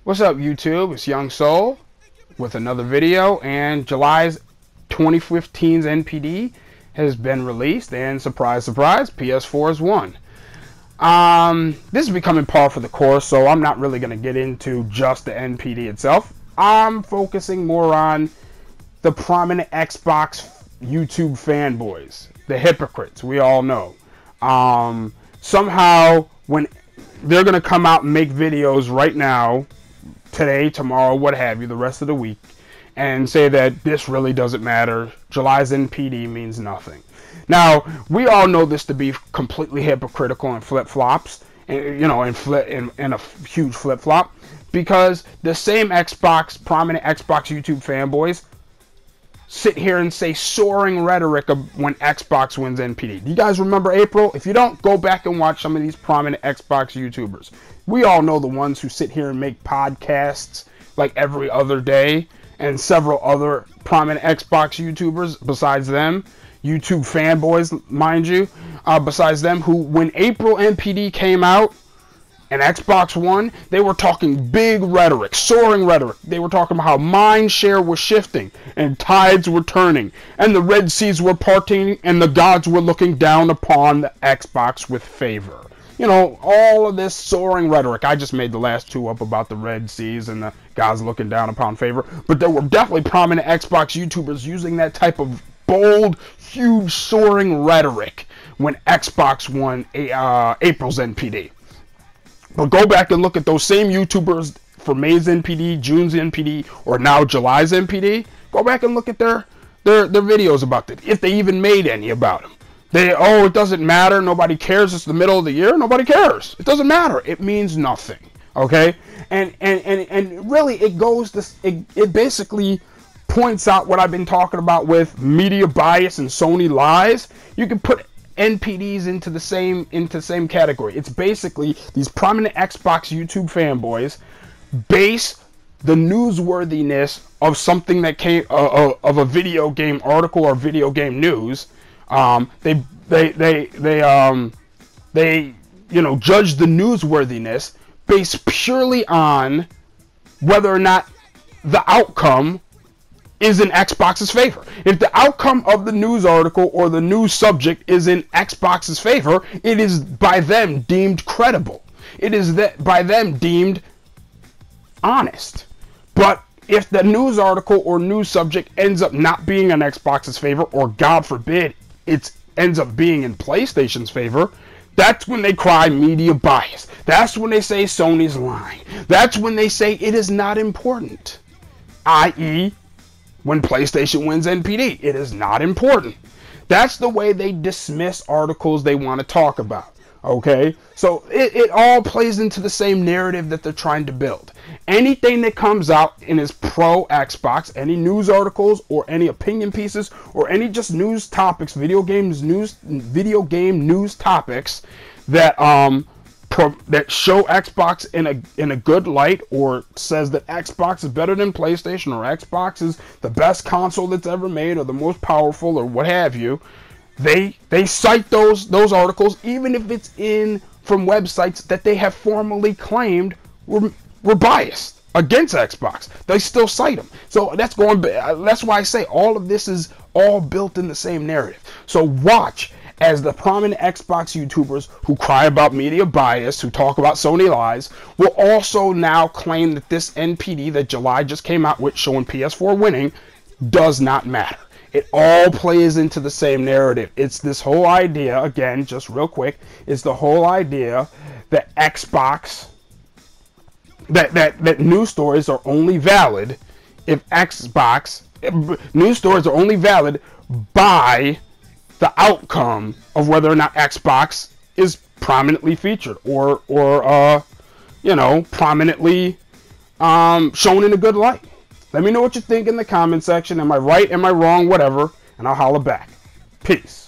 What's up, YouTube? It's Young Soul with another video, and July's 2015's NPD has been released, and surprise, surprise, PS4 has won. This is becoming par for the course, so I'm not really going to get into just the NPD itself. I'm focusing more on the prominent Xbox YouTube fanboys, the hypocrites we all know. Somehow, when they're going to come out and make videos right now, today, tomorrow, what have you, the rest of the week, and say that this really doesn't matter. July's NPD means nothing. Now, we all know this to be completely hypocritical and flip-flops, and, you know, and a huge flip-flop, because the same prominent Xbox YouTube fanboys sit here and say soaring rhetoric of when Xbox wins NPD. Do you guys remember April? If you don't, go back and watch some of these prominent Xbox YouTubers. We all know the ones who sit here and make podcasts like every other day, and several other prominent Xbox YouTubers besides them, YouTube fanboys, mind you, besides them, who, when April NPD came out and Xbox One, they were talking big rhetoric, soaring rhetoric. They were talking about how mind share was shifting and tides were turning and the Red Seas were parting and the gods were looking down upon the Xbox with favor. You know, all of this soaring rhetoric. I just made the last two up about the Red Seas and the gods looking down upon favor. But there were definitely prominent Xbox YouTubers using that type of bold, huge, soaring rhetoric when Xbox won April's NPD. But go back and look at those same YouTubers for May's NPD, June's NPD, or now July's NPD. Go back and look at their videos about it, if they even made any about them. It doesn't matter, nobody cares, it's the middle of the year, nobody cares. It doesn't matter, it means nothing, okay? And really, it basically points out what I've been talking about with media bias and Sony lies. You can put NPDs into the same category. It's basically these prominent Xbox YouTube fanboys base the newsworthiness of something that came of a video game article or video game news. They judge the newsworthiness based purely on whether or not the outcome is in Xbox's favor. If the outcome of the news article or the news subject is in Xbox's favor, it is by them deemed credible. It is by them deemed honest. But if the news article or news subject ends up not being in Xbox's favor, or God forbid, it ends up being in PlayStation's favor, that's when they cry media bias. That's when they say Sony's lying. That's when they say it is not important. I.e., when PlayStation wins NPD, it is not important. That's the way they dismiss articles they want to talk about. Okay? So it all plays into the same narrative that they're trying to build. Anything that comes out and is pro Xbox, any news articles or any opinion pieces or any just news topics, video game news topics that that show Xbox in a good light, or says that Xbox is better than PlayStation, or Xbox is the best console that's ever made, or the most powerful, or what have you, they cite those articles, even if it's from websites that they have formally claimed were biased against Xbox. They still cite them. So that's why I say all of this is all built in the same narrative. So watch as the prominent Xbox YouTubers who cry about media bias, who talk about Sony lies, will also now claim that this NPD that July just came out with, showing PS4 winning, does not matter. It all plays into the same narrative. It's this whole idea, again, just real quick, is the whole idea that Xbox, that news stories are only valid if news stories are only valid by the outcome of whether or not Xbox is prominently featured or prominently shown in a good light. Let me know what you think in the comment section. Am I right? Am I wrong? Whatever. And I'll holla back. Peace.